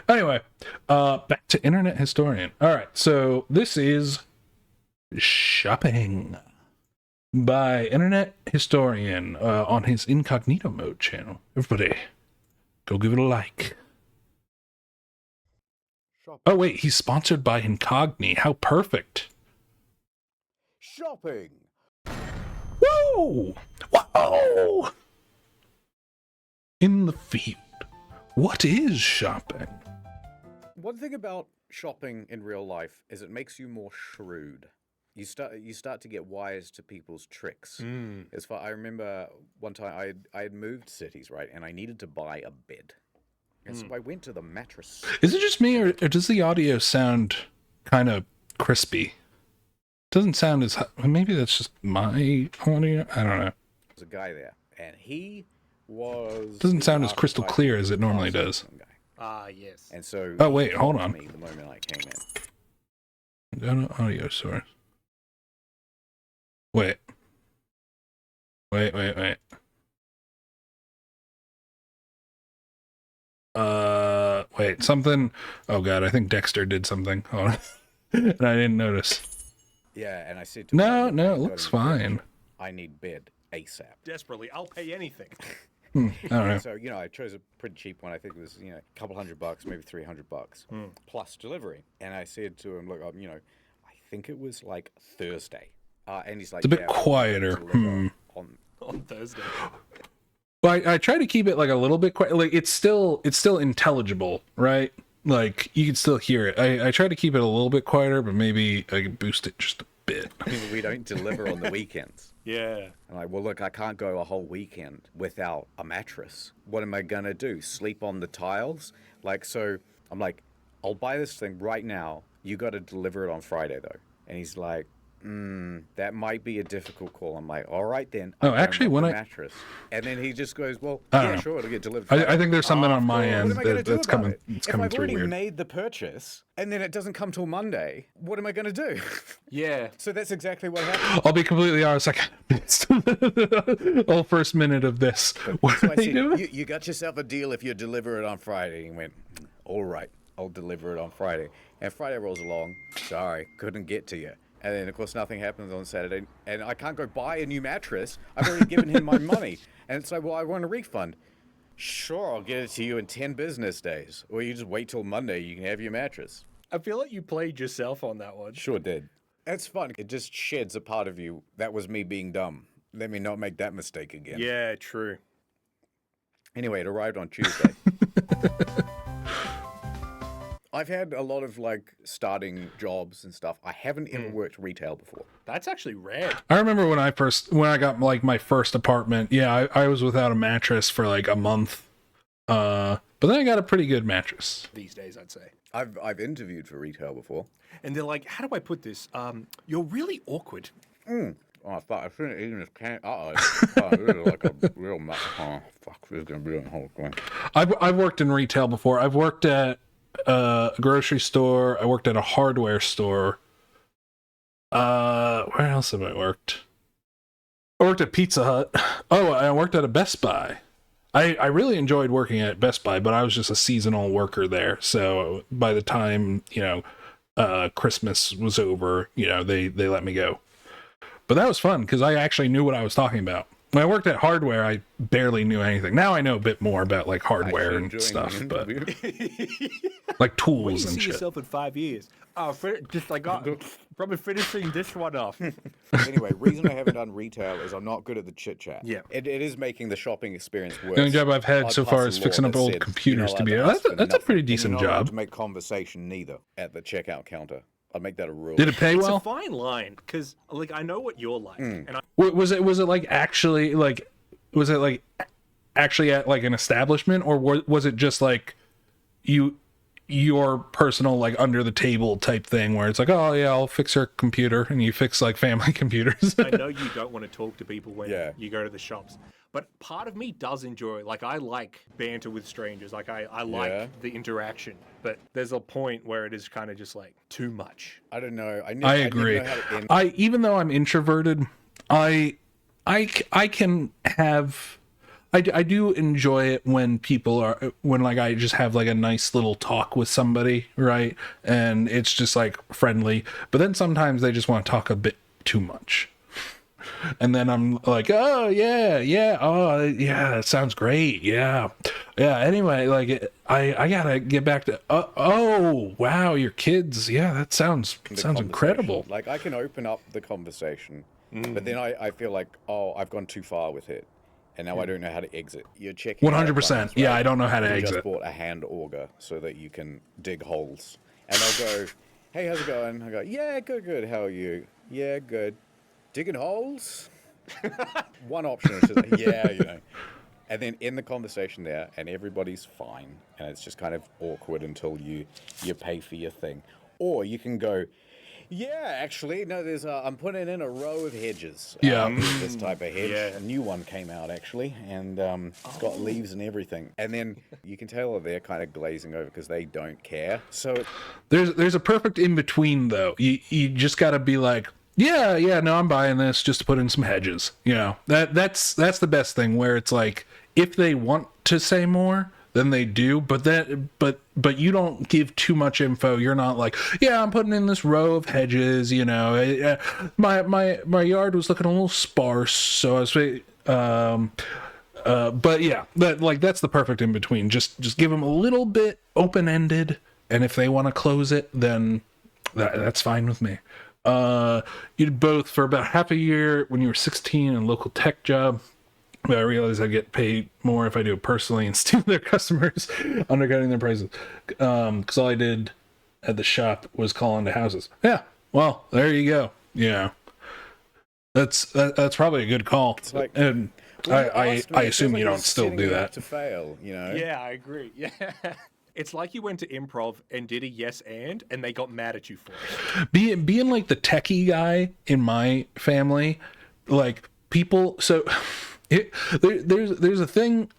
Anyway, back to Internet Historian. All right, so this is Shopping by Internet Historian on his Incognito Mode channel. Everybody, go give it a like. Oh wait, he's sponsored by Incogni. How perfect. Shopping. Whoa! Whoa! In the field. What is shopping? One thing about shopping in real life is it makes you more shrewd. You start to get wise to people's tricks. As far I remember, one time I had moved cities, right, and I needed to buy a bed, and so I went to the mattress. Is it just me, or does the audio sound kind of crispy? Doesn't sound as maybe that's just my audio. I don't know. There's a guy there, and he was Doesn't sound as crystal clear as it normally does. Yes. And so oh wait, hold on. me the moment I came in. Go to audio source. Wait, wait. Wait, something. Oh god, I think Dexter did something. Hold on. And I didn't notice. Yeah, and I said to No, him, no, it looks fine. I need bed ASAP. Desperately, I'll pay anything. I don't know. So, you know, I chose a pretty cheap one. I think it was, you know, a couple $100, maybe $300, plus delivery. And I said to him, look, you know, I think it was like Thursday. And he's like, It's a bit quieter. On Thursday. Well, I try to keep it like a little bit quiet. Like it's still intelligible, right? Like you can still hear it. I try to keep it a little bit quieter, but maybe I can boost it just a bit. We don't deliver on the weekends. Yeah. I'm like, well, look, I can't go a whole weekend without a mattress. What am I going to do? Sleep on the tiles? Like, so I'm like, I'll buy this thing right now. You got to deliver it on Friday, though. And he's like, that might be a difficult call. I'm like, all right, then. Oh, actually, when mattress. And then he just goes, well, yeah, sure, it'll get delivered. I think there's something on my end that's coming. It's coming if I've through already weird. made the purchase and then it doesn't come till Monday, what am I going to do? Yeah. So that's exactly what happened. I'll be completely honest. Like, whole first minute of this. What So are I they said, doing? you got yourself a deal if you deliver it on Friday. He went, all right, I'll deliver it on Friday. And Friday rolls along. Sorry, couldn't get to you. And then, of course, nothing happens on Saturday. And I can't go buy a new mattress. I've already given him my money. And it's like, well, I want a refund. Sure, I'll get it to you in 10 business days. Or you just wait till Monday, you can have your mattress. I feel like you played yourself on that one. Sure did. It's fun. It just sheds a part of you. That was me being dumb. Let me not make that mistake again. Yeah, true. Anyway, it arrived on Tuesday. I've had a lot of like starting jobs and stuff. I haven't ever worked retail before. That's actually rare. I remember when I got like my first apartment. Yeah, I was without a mattress for like a month. But then I got a pretty good mattress. These days, I'd say. I've interviewed for retail before. And they're like, how do I put this? You're really awkward. Oh, I thought I shouldn't eat this can. This is like a real mess. Oh, fuck, this is gonna be a whole thing. I've worked in retail before. I've worked at a grocery store. I worked at a hardware store. Where else have I worked? I worked at Pizza Hut. Oh, I worked at a Best Buy. I really enjoyed working at Best Buy, but I was just a seasonal worker there. So by the time, Christmas was over, they let me go. But that was fun because I actually knew what I was talking about. When I worked at hardware, I barely knew anything. Now I know a bit more about like hardware and stuff, but like tools Where do you and see shit. yourself in 5 years? Probably finishing this one off. Anyway, reason I haven't done retail is I'm not good at the chit chat. Yeah. It is making the shopping experience worse. The only job I've had so I'd far pass is a law fixing up that old said, computers to be. you're not allowed to ask That's for a pretty nothing. decent You're not allowed job. to make conversation neither at the checkout counter. I'd make that a rule. Did it pay It's well? a fine line because, like, I know what you're like, and Was it like actually like was it like actually at like an establishment, or was it just like your personal like under the table type thing where it's like, oh yeah, I'll fix her computer, and you fix like family computers? I know you don't want to talk to people when Yeah. you go to the shops, but part of me does enjoy, like, I like banter with strangers, like I like Yeah. the interaction, but there's a point where it is kind of just like too much. I don't know. I agree. Even though I'm introverted, I can have I do enjoy it when people are, when like I just have like a nice little talk with somebody, right? And it's just like friendly, but then sometimes they just want to talk a bit too much. And then I'm like, oh yeah, oh yeah, that sounds great, yeah. Anyway, like I gotta get back to. Oh wow, your kids, yeah, that sounds incredible. Like I can open up the conversation, but then I feel like, oh, I've gone too far with it, and now I don't know how to exit. You're checking 100%. Yeah, I don't know how to exit. Just bought a hand auger so that you can dig holes, and they'll go, hey, how's it going? I go, yeah, good. How are you? Yeah, good. Digging holes? One option is just like, yeah, you know. And then in the conversation there, and everybody's fine, and it's just kind of awkward until you pay for your thing. Or you can go, yeah, actually, no, there's I'm putting in a row of hedges. Yeah. This type of hedge. Yeah. A new one came out, actually, and it's got leaves and everything. And then you can tell that they're kind of glazing over because they don't care. So There's a perfect in-between, though. You just gotta be like, yeah, no, I'm buying this just to put in some hedges. You know, that's the best thing, where it's like, if they want to say more, then they do, but you don't give too much info. You're not like, yeah, I'm putting in this row of hedges, you know, my yard was looking a little sparse, so I was but yeah, that's the perfect in between. Just give them a little bit open-ended, and if they want to close it, then that's fine with me. You did both for about half a year when you were 16 in a local tech job. But I realized I get paid more if I do it personally and steal their customers, undercutting their prices. Because all I did at the shop was call into houses. Yeah, well, there you go. Yeah, that's probably a good call. it's like, And I assume you don't still do that. To fail, you know. Yeah, I agree. Yeah. It's like you went to improv and did a yes and they got mad at you for it. Being like the techie guy in my family, like people. So there's a thing.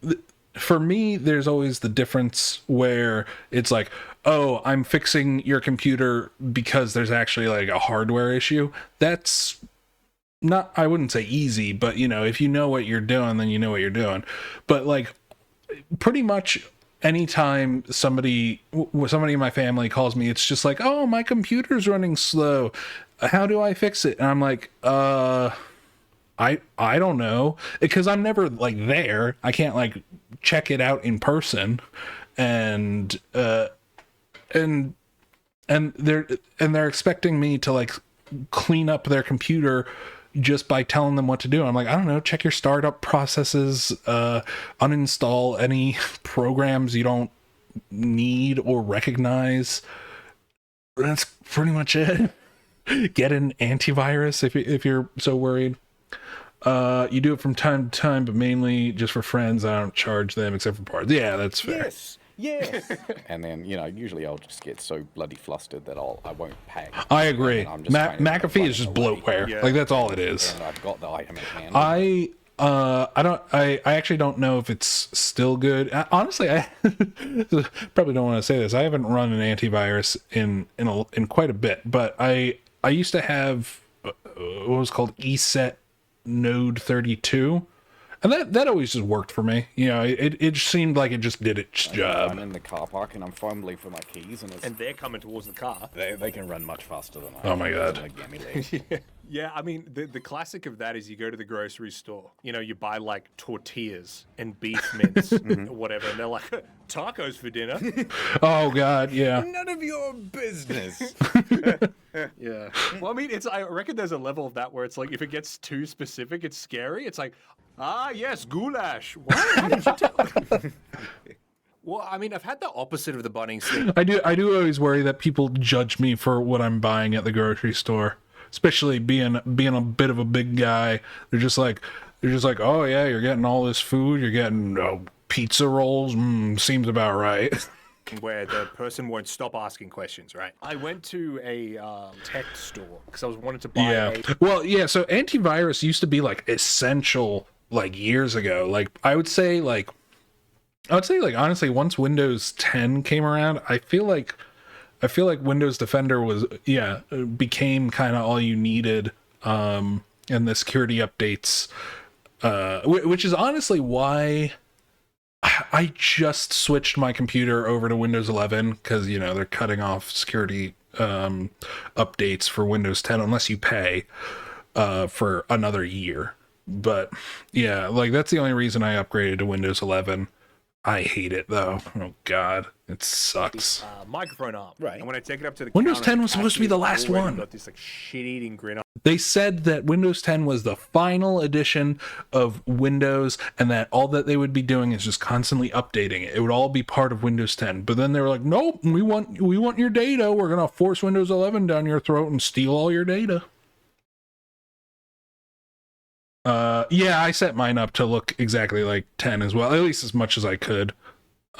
For me, there's always the difference where it's like, oh, I'm fixing your computer because there's actually like a hardware issue. That's not, I wouldn't say easy, but you know, if you know what you're doing, then you know what you're doing. But like, pretty much anytime somebody in my family calls me, it's just like, oh, my computer's running slow, how do I fix it? And I'm like, I don't know, because I'm never like there. I can't like check it out in person, and they're expecting me to like clean up their computer just by telling them what to do. I'm like, I don't know, check your startup processes, uninstall any programs you don't need or recognize. That's pretty much it. Get an antivirus if you're so worried. You do it from time to time, but mainly just for friends. I don't charge them except for parts. Yeah, that's fair. Yes. And then, you know, usually I'll just get so bloody flustered that I won't pay. I agree. McAfee is just bloatware. Yeah. Like, that's all it is. And I've got the item in hand. I actually don't know if it's still good. Honestly, I probably don't want to say this. I haven't run an antivirus in quite a bit, but I used to have what was called ESET Node 32. And that always just worked for me. You know, it seemed like it just did its job. I'm in the car park and I'm fumbling for my keys, and they're coming towards the car. They can run much faster than I. Oh my god. Like, yeah, I mean, the classic of that is you go to the grocery store. You know, you buy like tortillas and beef mince or whatever, and they're like, tacos for dinner. Oh god, yeah. None of your business. Yeah. Well, I mean, I reckon there's a level of that where it's like, if it gets too specific, it's scary. It's like, yes, goulash. What? How did you tell? Well, I mean, I've had the opposite of the Bunnings thing. I do always worry that people judge me for what I'm buying at the grocery store, especially being a bit of a big guy. They're just like, oh yeah, you're getting all this food. You're getting pizza rolls. Seems about right. Where the person won't stop asking questions, right? I went to a tech store because I was wanting to buy Well, yeah, so antivirus used to be like essential like years ago. Like I would say honestly, once Windows 10 came around, I feel like Windows Defender became kind of all you needed, and the security updates which is honestly why I just switched my computer over to Windows 11, because they're cutting off security updates for Windows 10 unless you pay for another year. But yeah, like that's the only reason I upgraded to Windows 11. I hate it though. Oh god, it sucks. Microphone arm. Right. And when I take it up to the Windows counter, 10 was supposed to be the last it's already one. Got this like shit-eating grin on. They said that Windows 10 was the final edition of Windows, and that all that they would be doing is just constantly updating it. It would all be part of Windows 10. But then they were like, nope, we want your data. We're gonna force Windows 11 down your throat and steal all your data. Yeah, I set mine up to look exactly like 10 as well, at least as much as I could.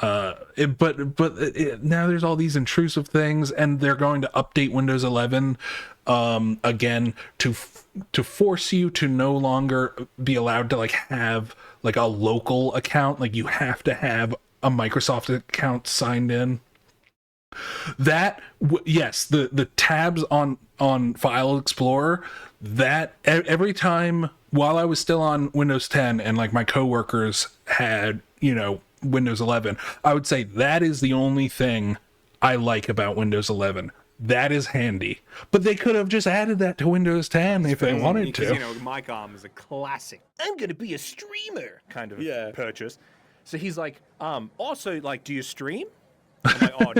But now there's all these intrusive things, and they're going to update Windows 11 again to force you to no longer be allowed to like have like a local account. Like you have to have a Microsoft account signed in. That yes, the tabs on File Explorer, that every time while I was still on Windows 10 and like my coworkers had Windows 11, I would say that is the only thing I like about Windows 11. That is handy. But they could have just added that to Windows 10 if they wanted to. Because, Mike Arm is a classic, I'm going to be a streamer kind of purchase. So he's like, also, like, do you stream? I'm like, oh,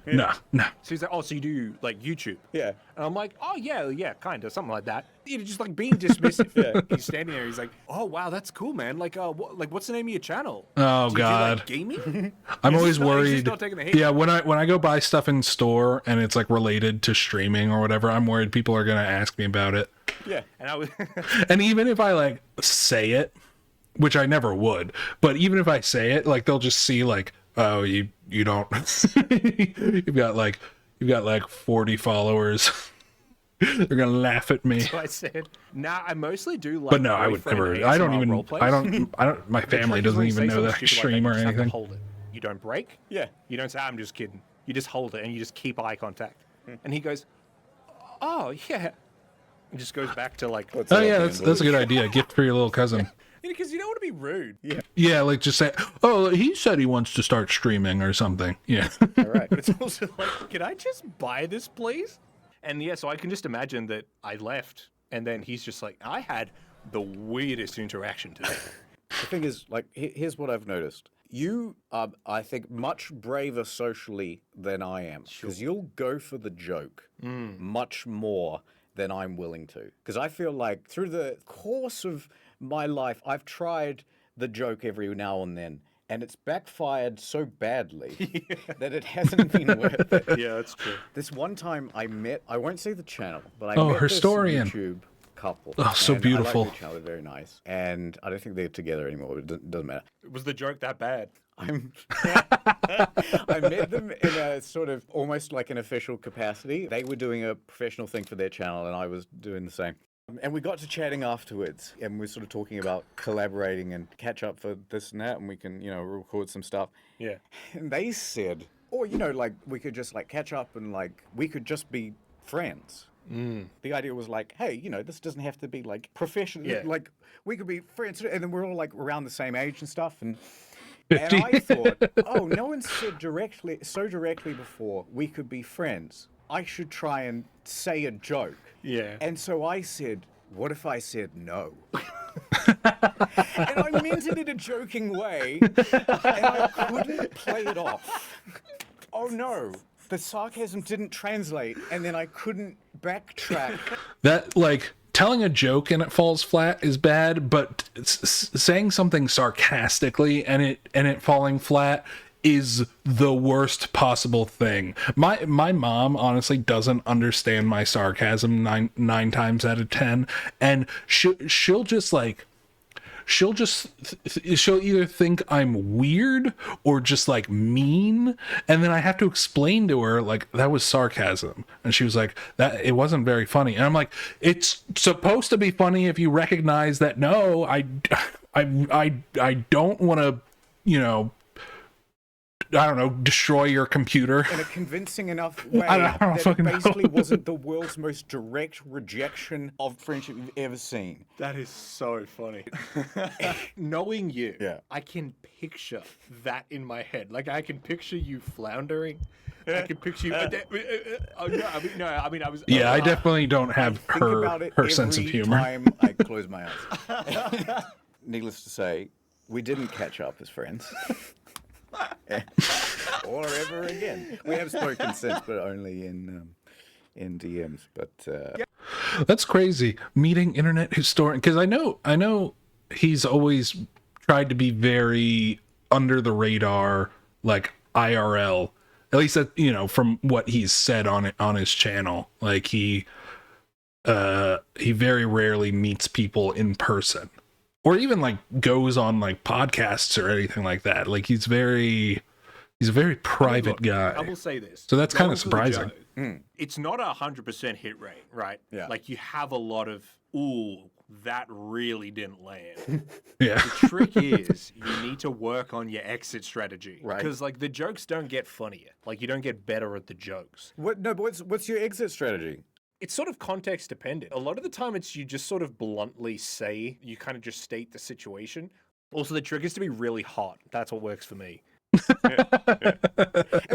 no. No. So he's like, oh, so you do, like, YouTube? Yeah. And I'm like, oh, yeah, kind of, something like that. Just, like, being dismissive. Yeah. He's standing there, he's like, oh, wow, that's cool, man. Like, what's the name of your channel? Oh, do God. You do, like, gaming? I'm always He's worried. not taking the hate. Yeah, when I go buy stuff in store and it's, like, related to streaming or whatever, I'm worried people are going to ask me about it. Yeah. And I was... And even if I, like, say it, which I never would, but even if I say it, like, they'll just see, like, oh, you don't you've got like 40 followers. They're gonna laugh at me. So I said, nah, I mostly do like. But no, I would never. I don't even. My family doesn't even know that I stream or anything. Hold it. You don't break. Yeah. You don't say, I'm just kidding. You just hold it and you just keep eye contact. And he goes, oh yeah, and just goes back to like. Oh yeah, that's a good idea. Gift for your little cousin. Because you don't want to be rude. Yeah. Yeah, like just say, oh, he said he wants to start streaming or something. Yeah. All right. But it's also like, can I just buy this, please? And yeah, so I can just imagine that I left, and then he's just like, I had the weirdest interaction today. The thing is, like, here's what I've noticed. You are, I think, much braver socially than I am. Because you'll go for the joke much more than I'm willing to. Because I feel like through the course of my life, I've tried the joke every now and then, and it's backfired so badly that it hasn't been worth it. Yeah, that's true. This one time I won't say the channel, but I met Historian. this YouTube couple. Oh, so and beautiful. I like the channel, they're very nice. And I don't think they're together anymore, but it doesn't matter. Was the joke that bad? I met them in a sort of almost like an official capacity. They were doing a professional thing for their channel, and I was doing the same. And we got to chatting afterwards, and we're sort of talking about collaborating and catch up for this and that, and we can, record some stuff. Yeah. And they said, like, we could just, like, catch up and, like, we could just be friends. The idea was like, hey, this doesn't have to be, like, professional. Yeah. Like, we could be friends, and then we're all, like, around the same age and stuff, and 50. I thought, oh, no one said so directly before we could be friends. I should try and say a joke. Yeah. And so I said, what if I said no? And I meant it in a joking way, and I couldn't play it off. Oh no, the sarcasm didn't translate, and then I couldn't backtrack. That, like, telling a joke and it falls flat is bad, but saying something sarcastically and it falling flat is the worst possible thing. My mom honestly doesn't understand my sarcasm nine times out of 10, and she'll either think I'm weird or just like mean, and then I have to explain to her like that was sarcasm, and she was like, that it wasn't very funny, and I'm like, it's supposed to be funny if you recognize that. No, I don't want to I don't know, destroy your computer. In a convincing enough way I don't that it fucking know. basically wasn't the world's most direct rejection of friendship you've ever seen. That is so funny. Knowing you, Yeah. I can picture that in my head. Like, I can picture you floundering. I can picture you. Oh, no, I mean, I was. Yeah, I definitely don't have Think about it her sense of every humor. time I close my eyes. Needless to say, we didn't catch up as friends. Or ever again. We have spoken since, but only in DMs. But That's crazy. Meeting internet historian, because I know he's always tried to be very under the radar, like IRL. At least that, you know, from what he's said on his channel. Like he very rarely meets people in person, or even like goes on like podcasts or anything like that. Like he's a very private guy. I will say this. So that's kind of Going for the surprising. joke, It's not 100% hit rate, right? Yeah. Like you have a lot of, ooh, that really didn't land. Yeah. The trick is you need to work on your exit strategy. Right. Because like the jokes don't get funnier. Like you don't get better at the jokes. what's your exit strategy? It's sort of context dependent. A lot of the time it's you just sort of bluntly say, you kind of just state the situation. Also, the trick is to be really hot. That's what works for me. And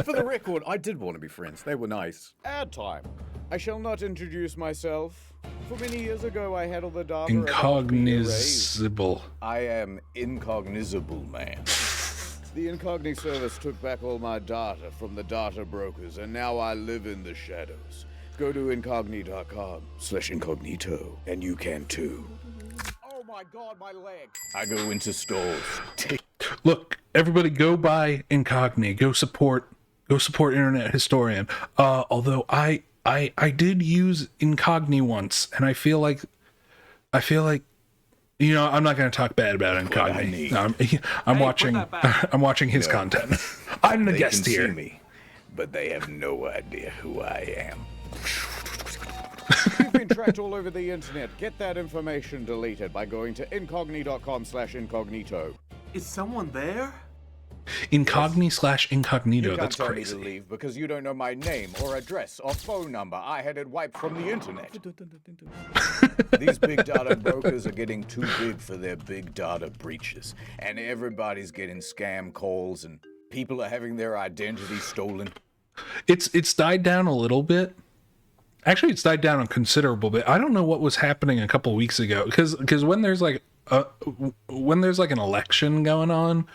for the record, I did want to be friends. They were nice. Ad time. I shall not introduce myself. For many years ago, I had all the data. Incognizable. I am Incognizable Man. The Incognito service took back all my data from the data brokers, and now I live in the shadows. Go to incognito.com/incognito, and you can too. Oh my god, my leg. I go into stores. Look, everybody, go buy Incogni. Go support Internet Historian. Although I did use Incogni once, and I feel like, you know, I'm not going to talk bad about Incogni. No, I'm watching. I'm watching his content. I'm the guest They can here. see me, but they have no idea who I am. You've been tracked all over the internet. Get that information deleted by going to incogni.com/incognito. Is someone there? Incogni/incognito. You That's can't tell me to crazy. leave because you don't know my name or address or phone number. I had it wiped from the internet. These big data brokers are getting too big for their big data breaches, and everybody's getting scam calls, and people are having their identity stolen. It's died down a little bit. Actually, it's died down a considerable bit. I don't know what was happening a couple weeks ago, because when there's like an election going on,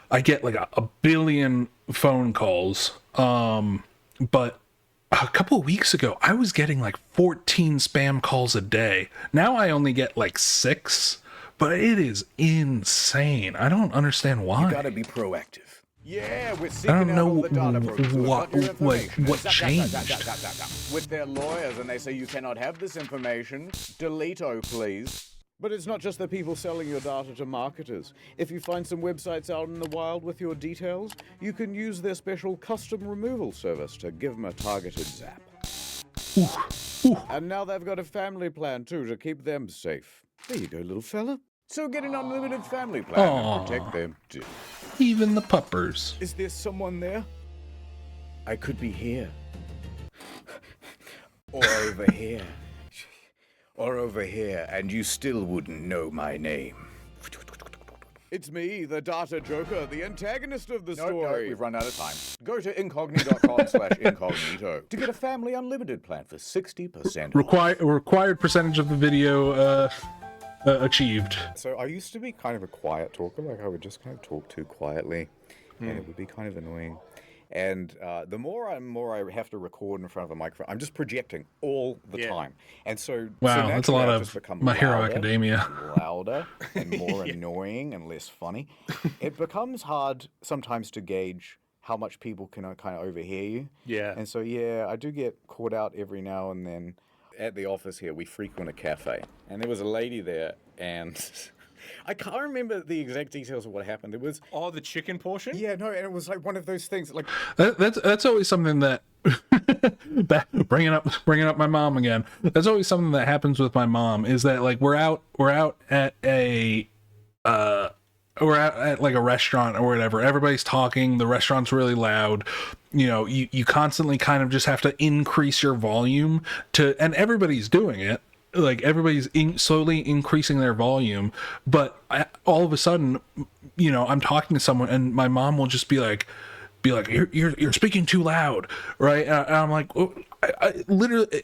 I get like a billion phone calls. But a couple of weeks ago, I was getting like 14 spam calls a day. Now I only get like 6, but it is insane. I don't understand why. You gotta be proactive. Yeah, we're I seeking don't out know all the data brokers who what got your information. what changed. With their lawyers, and they say you cannot have this information. Delete-o, please. But it's not just the people selling your data to marketers. If you find some websites out in the wild with your details, you can use their special custom removal service to give them a targeted zap. And now they've got a family plan too to keep them safe. There you go, little fella. So get an unlimited family plan and protect them too. Even the puppers. Is there someone there? I could be here. Or over here. Or over here, and you still wouldn't know my name. It's me, the data joker, the antagonist of the story. No, we've run out of time. Go to incogni.com/incognito to get a family unlimited plan for 60% off. Required percentage of the video achieved. So I used to be kind of a quiet talker, like I would just kind of talk too quietly, and it would be kind of annoying. And the more I have to record in front of a microphone, I'm just projecting all the time. And so Wow, that's a lot naturally I've of just become My Hero louder Academia. and louder and more annoying and less funny. It becomes hard sometimes to gauge how much people can kind of overhear you. Yeah. And so, yeah, I do get caught out every now and then. At the office here, we frequent a cafe, and there was a lady there, and I can't remember the exact details of what happened. It was The chicken portion? and it was like one of those things, like That's always something that bringing up my mom again. That's always something that happens with my mom, is that like we're out at a at like a restaurant or whatever, everybody's talking, the restaurant's really loud, you know, you constantly kind of just have to increase your volume and everybody's doing it, like everybody's slowly increasing their volume, but all of a sudden, you know, I'm talking to someone and my mom will just be like, you're speaking too loud, right? And I'm like, oh, I literally,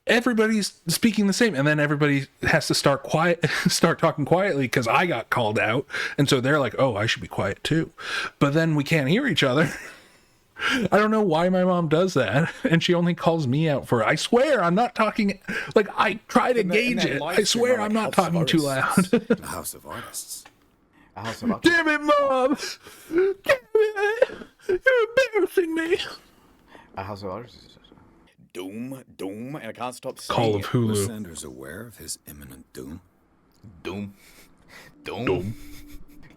everybody's speaking the same, and then everybody has to start talking quietly because I got called out, and so they're like, oh, I should be quiet too, but then we can't hear each other. I don't know why my mom does that, and she only calls me out for it. I swear I'm not talking, like, I try to gauge it. I swear I'm not talking too loud. A house of artists. A house of Damn it, Mom! Damn it! You're embarrassing me! A house of artists. Doom, and I can't stop saying Call of it. Hulu. Was Sanders aware of his imminent doom? Doom. Doom.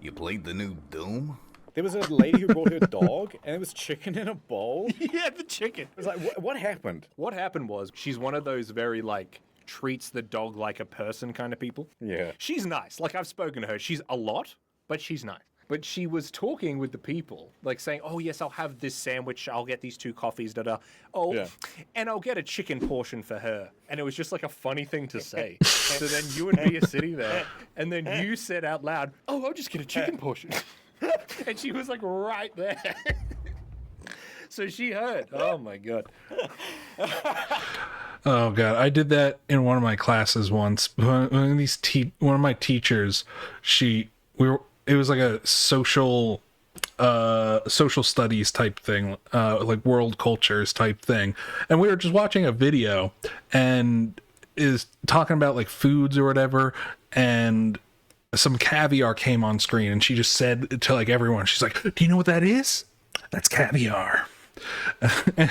You played the new Doom? There was a lady who brought her dog, and it was chicken in a bowl. Yeah, the chicken. It was like, what happened? What happened was she's one of those very, like, treats the dog like a person kind of people. Yeah. She's nice. Like, I've spoken to her. She's a lot, but she's nice. But she was talking with the people, like saying, oh, yes, I'll have this sandwich. I'll get these 2 coffees, da-da. Oh, Yeah. and I'll get a chicken portion for her. And it was just like a funny thing to say. So then you and me are sitting there, and then you said out loud, oh, I'll just get a chicken portion. And she was like right there. So she heard. Oh, my God. Oh god, I did that in one of my classes once. One of my teachers, it was like a social studies type thing, like world cultures type thing, and we were just watching a video and is talking about like foods or whatever, and some caviar came on screen, and she just said to like everyone, she's like, do you know what that is? That's caviar. And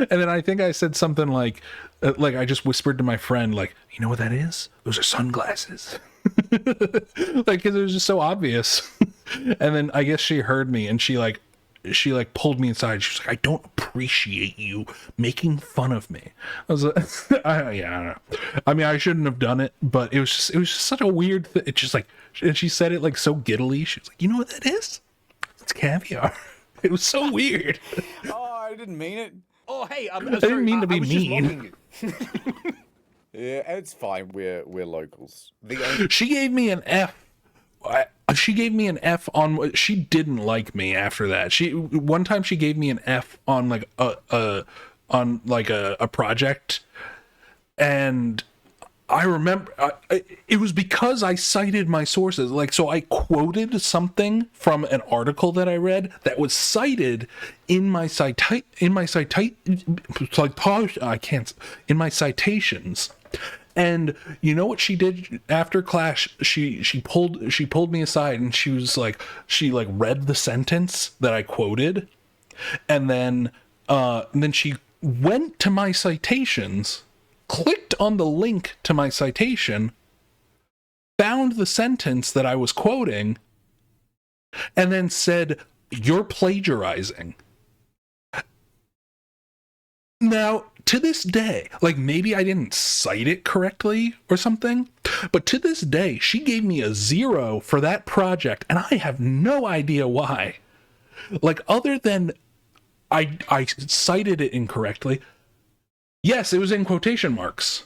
then I think I said something like I just whispered to my friend, like, you know what that is? Those are sunglasses. Like, cause it was just so obvious. And then I guess she heard me, and she pulled me inside. She was like, I don't appreciate you making fun of me. I was like, I don't know. I mean, I shouldn't have done it, but it was just such a weird thing. It's just like, and she said it like so giddily. She was like, you know what that is? It's caviar. It was so weird. Oh, I didn't mean it. Oh, hey, I didn't mean to be mean. Yeah, it's fine. We're locals. She gave me an F. She gave me an F on. She didn't like me after that. One time she gave me an F on like a project, and I remember it was because I cited my sources. Like, so I quoted something from an article that I read that was cited in my citations. And you know what she did after class? She pulled me aside, and she was like, she like read the sentence that I quoted, and then she went to my citations, clicked on the link to my citation, found the sentence that I was quoting, and then said, "You're plagiarizing." Now, to this day, like, maybe I didn't cite it correctly or something, but to this day, she gave me a 0 for that project, and I have no idea why. Like, other than I cited it incorrectly. Yes, it was in quotation marks.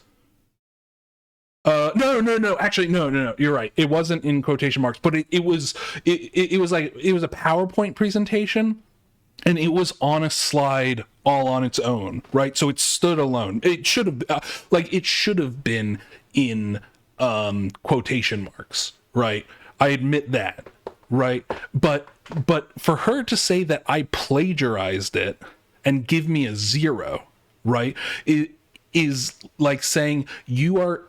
No. Actually, no. You're right. It wasn't in quotation marks, but it was like, it was a PowerPoint presentation, and it was on a slide all on its own, right? So it stood alone. It should have been in quotation marks, right? I admit that, right? But for her to say that I plagiarized it and give me a 0, right? It is like saying you are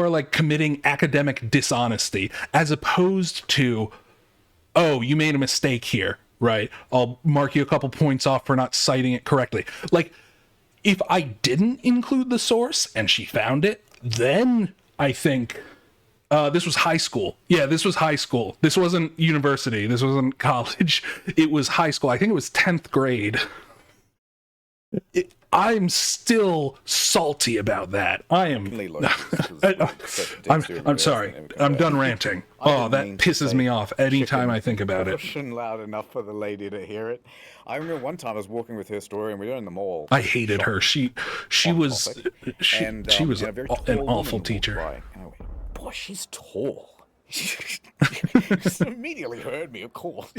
like committing academic dishonesty, as opposed to, oh, you made a mistake here, right? I'll mark you a couple points off for not citing it correctly. Like, if I didn't include the source and she found it, then I think this was high school. Yeah, this was high school. This wasn't university. This wasn't college. It was high school. I think it was 10th grade. I'm still salty about that. I am. I'm sorry. I'm done ranting. Oh, that pisses me off anytime I think about it. Pushing loud enough for the lady to hear it. I remember one time I was walking with her story, and we were in the mall. I hated her. She was And, she was and a very an tall woman awful walked teacher. by, and I went, boy, she's tall. She immediately heard me, of course.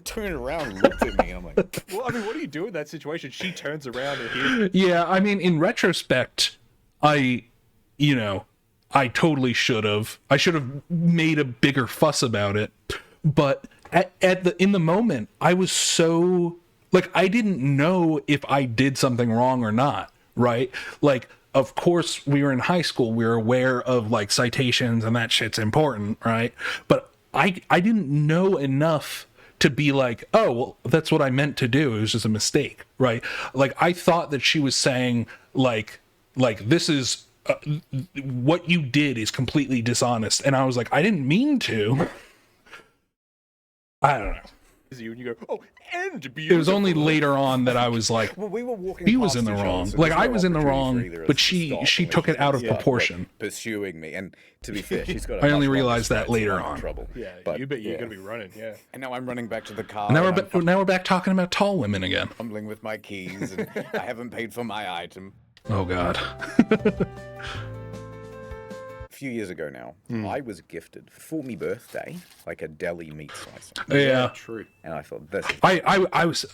Turned around and looked at me, and I'm like, Well, I mean, what do you do in that situation? She turns around and hears. Yeah, I mean, in retrospect, I totally should have. I should have made a bigger fuss about it. But in the moment, I was so like I didn't know if I did something wrong or not, right? Like, of course, we were in high school. We were aware of like citations and that shit's important, right? But I didn't know enough to be like, oh, well, that's what I meant to do. It was just a mistake, right? Like, I thought that she was saying like this is what you did is completely dishonest, and I was like, I didn't mean to. I don't know. You and you go, oh, and It was only later on that I was like, well, we were walking. he was past in the each other, wrong. so Like, there's I no was in the opportunity for wrong, either of but us to she stop, and took it out of she's proportion. pursuing me. And to be fair, she's got. I only realized that later on. Trouble. Yeah, but, you bet you're gonna be running. Yeah. And now I'm running back to the car. Now and we're back talking about tall women again. I'm fumbling with my keys, and I haven't paid for my item. Oh God. A few years ago now, I was gifted for me birthday like a deli meat slicer, Yeah. True. and I thought this is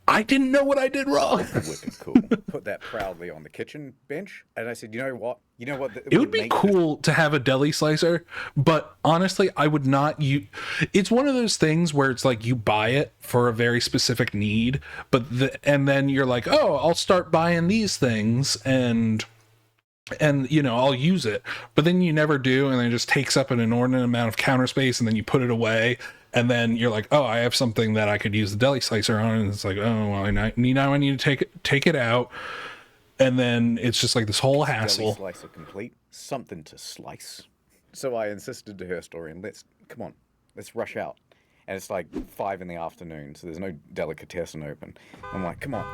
I didn't know what I did wrong. wicked cool. Put that proudly on the kitchen bench, and I said, you know what? It would be cool to have a deli slicer, but honestly, I would not use. It's one of those things where it's like you buy it for a very specific need, and then you're like, oh, I'll start buying these things and I'll use it, but then you never do, and then it just takes up an inordinate amount of counter space, and then you put it away, and then you're like, oh, I have something that I could use the deli slicer on, and it's like, oh, well, now I need to take it out, and then it's just like this whole hassle. Deli slicer complete, something to slice. So I insisted to her story, and let's rush out. And it's like 5 PM, so there's no delicatessen open. I'm like, come on,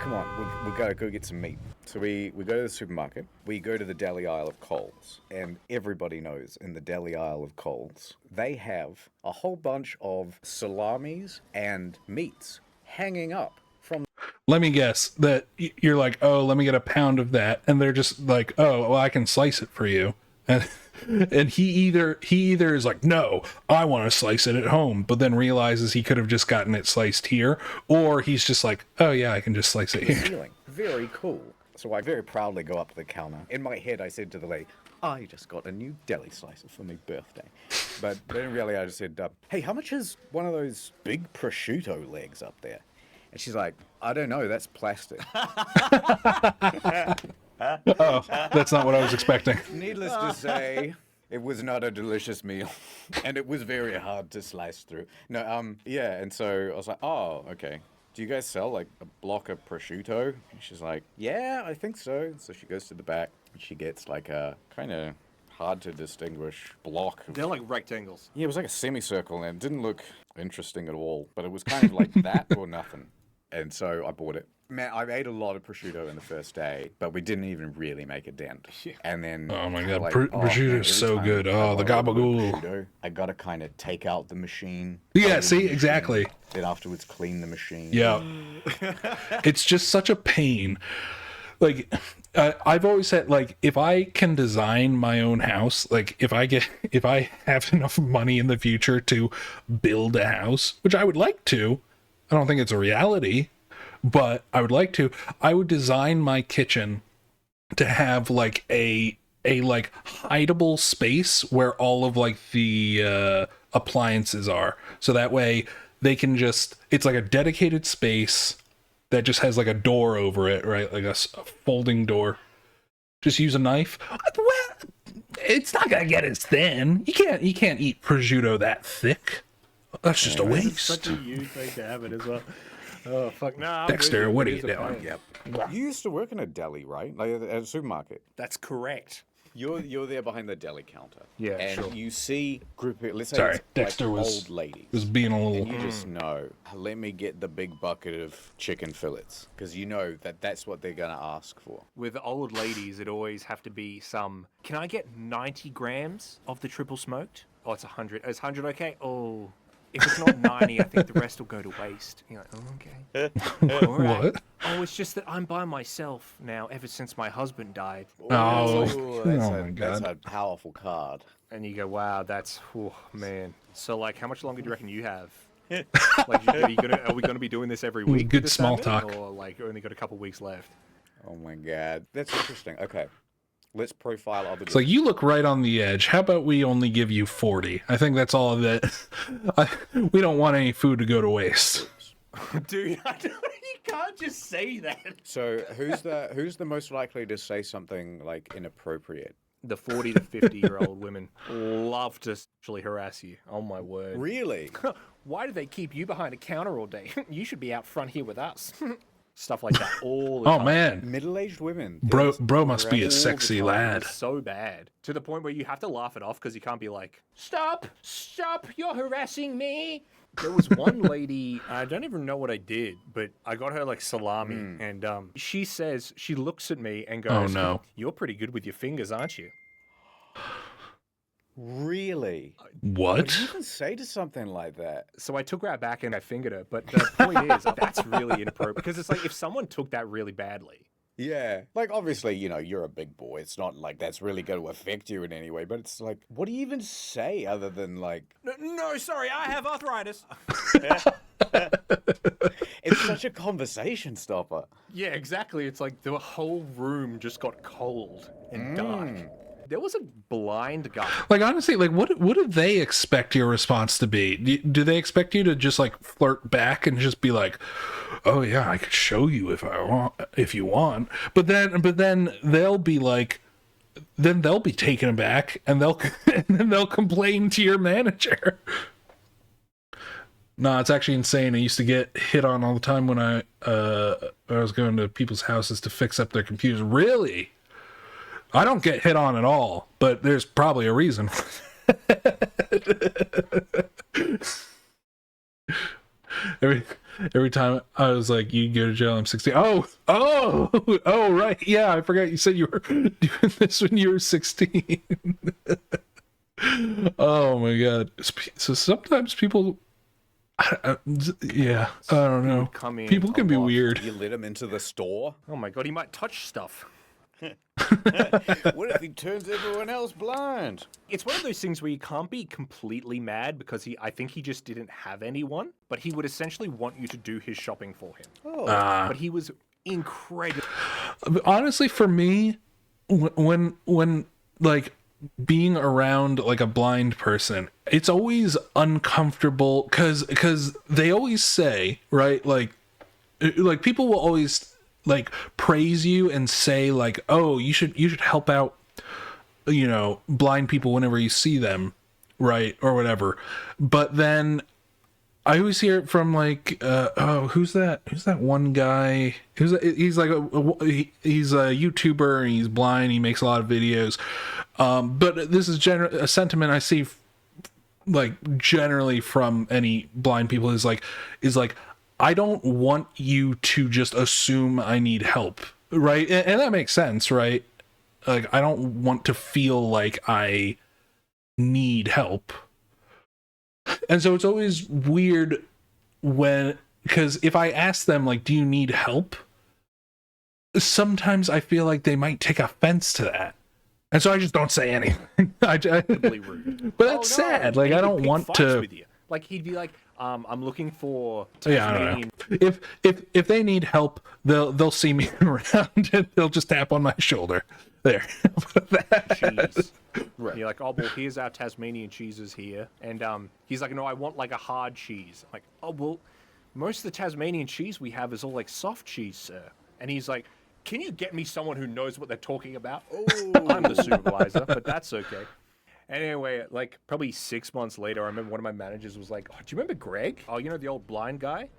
we gotta go get some meat. So we go to the supermarket, we go to the deli aisle of Coles, and everybody knows in the deli aisle of Coles, they have a whole bunch of salamis and meats hanging up from. Let me guess that you're like, oh, let me get a pound of that, and they're just like, oh, well, I can slice it for you, and he either is like, no, I want to slice it at home, but then realizes he could have just gotten it sliced here, or he's just like, oh yeah, I can just slice it here. Feeling very cool. So I very proudly go up to the counter. In my head, I said to the lady, I just got a new deli slicer for my birthday. But then really I just said, hey, how much is one of those big prosciutto legs up there? And she's like, I don't know, that's plastic. Oh, that's not what I was expecting. Needless to say, it was not a delicious meal, and it was very hard to slice through. No, yeah, and so I was like, oh, okay. Do you guys sell like a block of prosciutto? And she's like, yeah, I think so. So she goes to the back, and she gets like a kind of hard to distinguish block. They're like rectangles. Yeah, it was like a semicircle, and it didn't look interesting at all, but it was kind of like that or nothing. And so I bought it. Man, I ate a lot of prosciutto in the first day, but we didn't even really make a dent. And then, Oh my God, like, prosciutto is so good. Oh, the gabagool. I gotta kind of take out the machine. Yeah, open see, the machine, exactly. Then afterwards, clean the machine. Yeah. It's just such a pain. Like, I've always said, like, if I can design my own house, like, if I have enough money in the future to build a house, which I would like to, I don't think it's a reality, but I would like to, I would design my kitchen to have like a like hideable space where all of like the appliances are. So that way they can just, it's like a dedicated space that just has like a door over it, right? Like a folding door. Just use a knife. Well, it's not gonna get as thin. You can't eat prosciutto that thick. That's just a waste. It's such a huge thing to have it as well. Oh fuck! Nah, Dexter, what are you doing? Yep. You used to work in a deli, right? Like at a supermarket. That's correct. You're there behind the deli counter. Yeah, and sure. you see group. Let's say Sorry, it's Dexter like was old ladies. was being a And little. you just know, let me get the big bucket of chicken fillets, because you know that's what they're gonna ask for. With old ladies, it always have to be some. Can I get 90 grams of the triple smoked? Oh, it's 100. Is 100 okay? Oh, if it's not 90, I think the rest will go to waste. You're like, oh, okay. All right. What? Oh, it's just that I'm by myself now ever since my husband died. Oh, Ooh, my that's God. a powerful card. And you go, wow, that's, oh, man. So, like, how much longer do you reckon you have? Like, are we gonna be doing this every week? Good with the small salmon? talk. Or like, only got a couple weeks left? Oh my God, that's interesting. Okay, let's profile other. It's like, you look right on the edge. How about we only give you 40? I think that's all that. We don't want any food to go to waste. Dude, you can't just say that. So who's the most likely to say something like inappropriate? The 40 to 50-year-old women love to sexually harass you. Oh, my word. Really? Why do they keep you behind a counter all day? You should be out front here with us. Stuff like that all the Oh time. man, Middle-aged women. bro must be a All the sexy time. lad. It's so bad. To the point where you have to laugh it off because you can't be like, stop, you're harassing me. There was one lady, I don't even know what I did, but I got her like salami, and she looks at me and goes, Oh, no. You're pretty good with your fingers, aren't you? Really? What? What do you even say to something like that? So I took her back and I fingered her, but the point is, that's really inappropriate, because it's like, if someone took that really badly, Yeah. Like, obviously, you're a big boy. It's not like that's really going to affect you in any way, but it's like, what do you even say other than like... No, sorry, I have arthritis. It's such a conversation stopper. Yeah, exactly. It's like the whole room just got cold and dark. There was a blind guy. Like, honestly, like, what do they expect your response to be? Do they expect you to just like flirt back and just be like, "Oh yeah, I could show you if you want," but then they'll be like, then they'll be taken aback and then they'll complain to your manager. No, it's actually insane. I used to get hit on all the time when I was going to people's houses to fix up their computers. Really? I don't get hit on at all, but there's probably a reason. Every time I was like, "You go to jail, I'm 16." Oh, right. Yeah, I forgot you said you were doing this when you were 16. Oh my God. So sometimes people, yeah, I don't know. Come in People can be a lot. weird. You let him into the store? Oh my god, he might touch stuff. What if he turns everyone else blind? It's one of those things where you can't be completely mad because I think he just didn't have anyone, but he would essentially want you to do his shopping for him. Oh. But he was incredible. Honestly, for me, when like being around like a blind person, it's always uncomfortable because they always say, right, like people will always like praise you and say like, "Oh, you should help out, blind people whenever you see them," right, or whatever. But then I always hear it from like, who's that one guy? He's like he's a YouTuber and he's blind. He makes a lot of videos, but this is a sentiment I see, like generally from any blind people is like, I don't want you to just assume I need help, right? And that makes sense, right? Like, I don't want to feel like I need help. And so it's always weird because if I ask them, like, "Do you need help?" Sometimes I feel like they might take offense to that. And so I just don't say anything. Incredibly rude. But that's sad. Like, And I he'd don't pick want fights to... with you. Like, he'd be like, I'm looking for Yeah, I don't Tasmanian. know. If they need help, they'll see me around and they'll just tap on my shoulder. There. Cheese. Right. And you're like, "Oh, well, here's our Tasmanian cheeses here." And he's like, "No, I want like a hard cheese." I'm like, "Oh, well, most of the Tasmanian cheese we have is all like soft cheese, sir." And he's like, "Can you get me someone who knows what they're talking about?" Oh, I'm the supervisor, but that's okay. Anyway, like probably 6 months later, I remember one of my managers was like, "Oh, do you remember Greg? Oh, the old blind guy?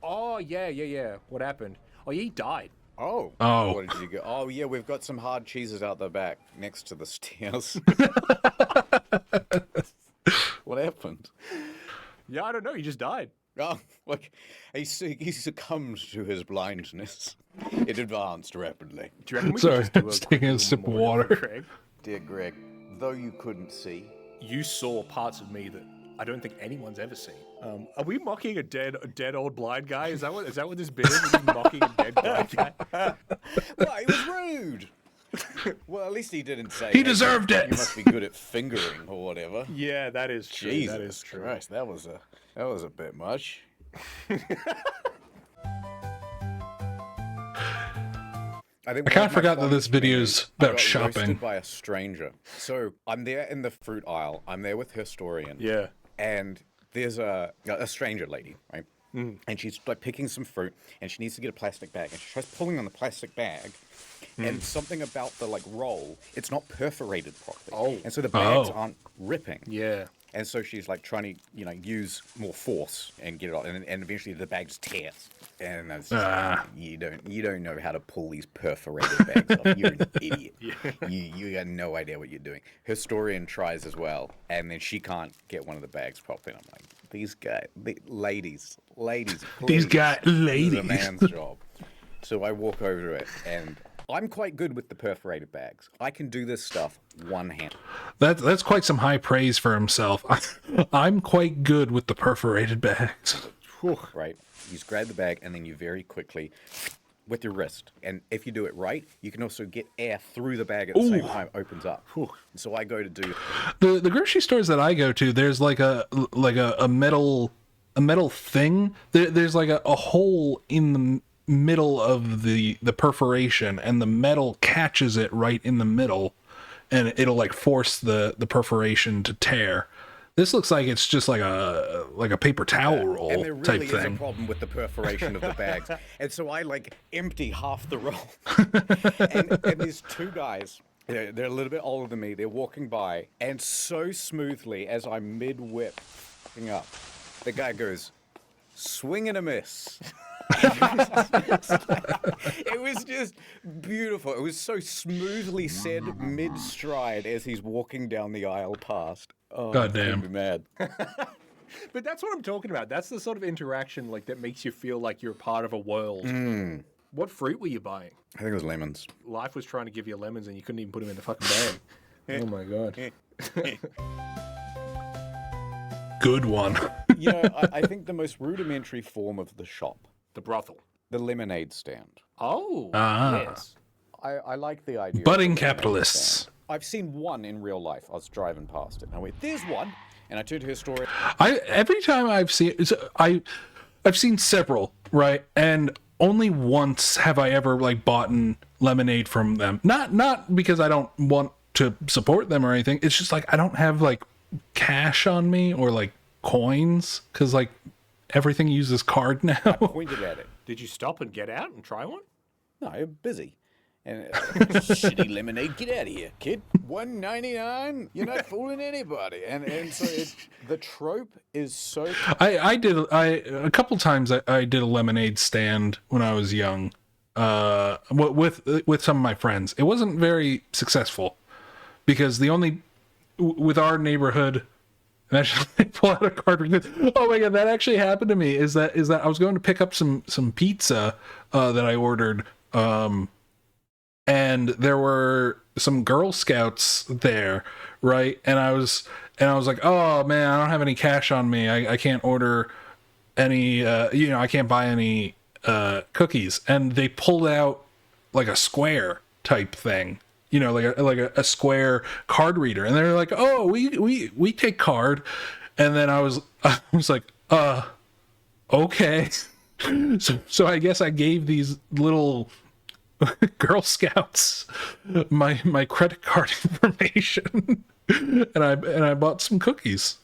Oh, yeah. What happened? Oh, yeah, he died." Oh. Oh. What did you go? Oh, yeah, we've got some hard cheeses out the back next to the stairs. What happened? Yeah, I don't know. He just died. Oh, like, he succumbed to his blindness. It advanced rapidly. Do you reckon we Sorry, could just do I was a taking a quick sip of memorial for water. Craig? Dear Greg, though you couldn't see, You saw parts of me that I don't think anyone's ever seen. Are we mocking a dead old blind guy? Is that what this bit is? We're just mocking a dead blind guy? well, he was rude. Well, at least he didn't say He "Hey, deserved it." You must be good at fingering or whatever. Yeah, that is true. Jesus that is true. Christ, that was a bit much. I kind of forgot that this video is about I got shopping. roasted by a stranger. So I'm there in the fruit aisle. I'm there with Historian. Yeah. And there's a stranger lady, right? And she's like picking some fruit, and she needs to get a plastic bag, and she tries pulling on the plastic bag, and something about the like roll, it's not perforated properly. Oh. And so the bags Oh. aren't ripping. Yeah. And so she's like trying to, use more force and get it off, and eventually the bag just tears. And that's just, you don't know how to pull these perforated bags off. You're an idiot. You got no idea what you're doing. Historian tries as well, and then she can't get one of the bags properly. And I'm like, these guys, ladies, These please. guys, This is ladies. a man's job. So I walk over to it, and I'm quite good with the perforated bags. I can do this stuff one hand. That's quite some high praise for himself. I'm quite good with the perforated bags. Right? You just grab the bag, and then you very quickly, with your wrist, and if you do it right, you can also get air through the bag at the same time it opens up. So I go to do The grocery stores that I go to, there's like a metal thing. There's like a hole in the middle of the perforation, and the metal catches it right in the middle, and it'll like force the perforation to tear. This looks like it's just like a paper towel roll and there type really is a thing. problem with the perforation of the bags. And so I like empty half the roll. and these two guys, they're a little bit older than me, they're walking by, and so smoothly as I'm mid-whip up, the guy goes, swing and a miss. It was just beautiful. It was so smoothly said mid-stride as he's walking down the aisle past. Oh, Goddamn. I'd be mad. But that's what I'm talking about. That's the sort of interaction like that makes you feel like you're part of a world. What fruit were you buying? I think it was lemons. Life was trying to give you lemons and you couldn't even put them in the fucking bag. Oh my god. Good one. I think the most rudimentary form of the shop, The brothel. the lemonade stand. Oh, yes. I like the idea. of Budding the lemonade capitalists. stand. I've seen one in real life. I was driving past it, and I went, "There's one." And I turned to Historian. Every time I've seen several, right? And only once have I ever like bought lemonade from them. Not because I don't want to support them or anything. It's just like I don't have like cash on me or like coins, because like everything uses card now. Pointed at it. Did you stop and get out and try one? No, I'm busy. And shitty lemonade, get out of here, kid. $1.99. You're not fooling anybody. And so the trope is so. A couple times I did a lemonade stand when I was young, with some of my friends. It wasn't very successful because with our neighborhood. And actually pull out a card. Oh my god, that actually happened to me. Is that I was going to pick up some pizza that I ordered, and there were some Girl Scouts there, right? And I was like, oh man, I don't have any cash on me. I can't order any. I can't buy any cookies. And they pulled out like a square type thing. Like a square card reader, and they're like, "Oh, we take card," and then I was like, okay." So I guess I gave these little Girl Scouts my credit card information, and I bought some cookies.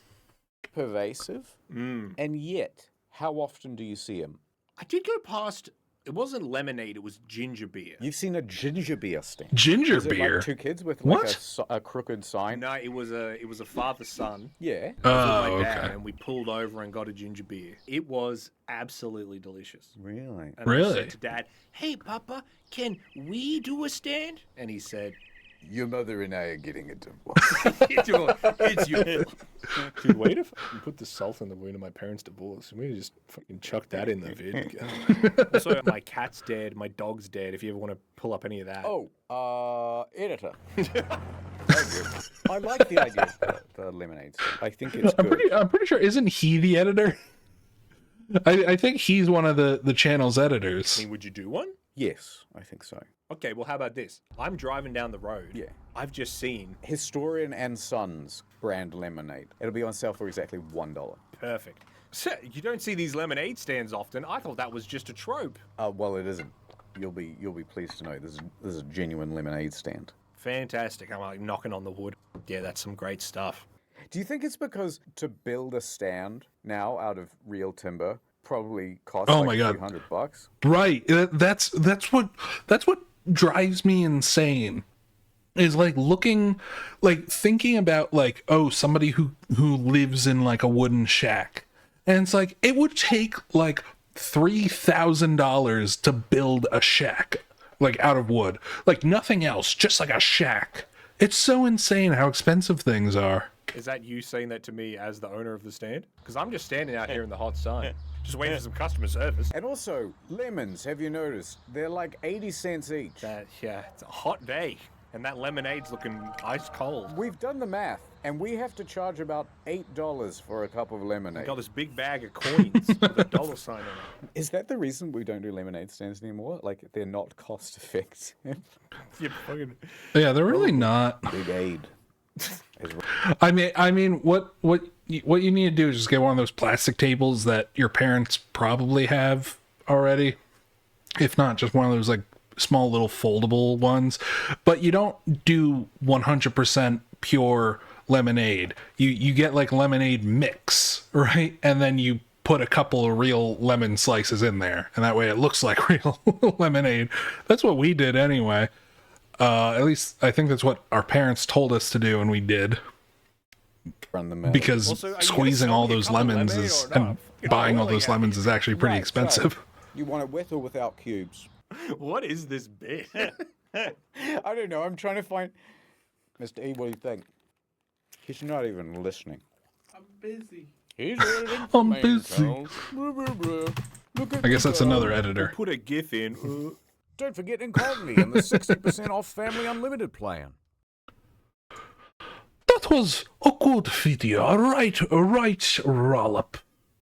pervasive. And yet, how often do you see him? I did go past It wasn't lemonade, it was ginger beer. You've seen a ginger beer stand. Ginger Is it beer. like two kids with like What? a crooked sign? No, it was a father-son. Yeah. With Oh, my dad, okay. and we pulled over and got a ginger beer. It was absolutely delicious. Really? And I Really? said to Dad, "Hey, Papa, can we do a stand?" And he said, Your mother and I are getting a divorce. "It's your Dude, wait if you put the salt in the wound of my parents' divorce. We just fucking chuck that in the vid. Also, my cat's dead, my dog's dead. If you ever want to pull up any of that. Editor. I like the idea of the lemonade stand. I think it's good. I'm pretty sure, isn't he the editor? I think he's one of the channel's editors. I mean, would you do one? Yes, I think so. Okay, well, how about this? I'm driving down the road. Yeah. I've just seen. Historian and Sons brand lemonade. It'll be on sale for exactly $1. Perfect. So, you don't see these lemonade stands often. I thought that was just a trope. Well, it isn't. You'll be pleased to know this is a genuine lemonade stand. Fantastic. I'm like knocking on the wood. Yeah, that's some great stuff. Do you think it's because to build a stand now out of real timber probably costs Oh like my a God. few $100? Right. That's what drives me insane. Is like thinking about like, oh, somebody who lives in like a wooden shack. And it's like it would take like $3,000 to build a shack like out of wood. Like nothing else, just like a shack. It's so insane how expensive things are. Is that you saying that to me as the owner of the stand? Because I'm just standing out here in the hot sun, just waiting for some customer service. And also, lemons, have you noticed? They're like 80 cents each. Yeah, it's a hot day, and that lemonade's looking ice cold. We've done the math, and we have to charge about $8 for a cup of I lemonade. got this big bag of coins with a dollar sign on it. Is that the reason we don't do lemonade stands anymore? Like, they're not cost effective? You fucking... Yeah, they're really not. Big aid. I mean, what you need to do is just get one of those plastic tables that your parents probably have already. If not, just one of those like small little foldable ones. But you don't do 100% pure lemonade. You get like lemonade mix, right? And then you put a couple of real lemon slices in there, and that way it looks like real lemonade. That's what we did anyway. At least I think that's what our parents told us to do, and we did. Run the mill. Because Also, are you gonna squeezing sell all me a those couple of lemons lemonade is or not? and buying all Really those happy. lemons is actually pretty expensive. You want it with or without cubes? What is this bit? I don't know. I'm trying to find... Mr. E, what do you think? He's not even listening. I'm busy. He's editing I'm main busy. channels. Blah, blah, blah. Look at I guess the that's girl. another editor. Put a GIF in. Don't forget Incognito and the 60% off Family Unlimited plan. That was a good video. Right, Rollop.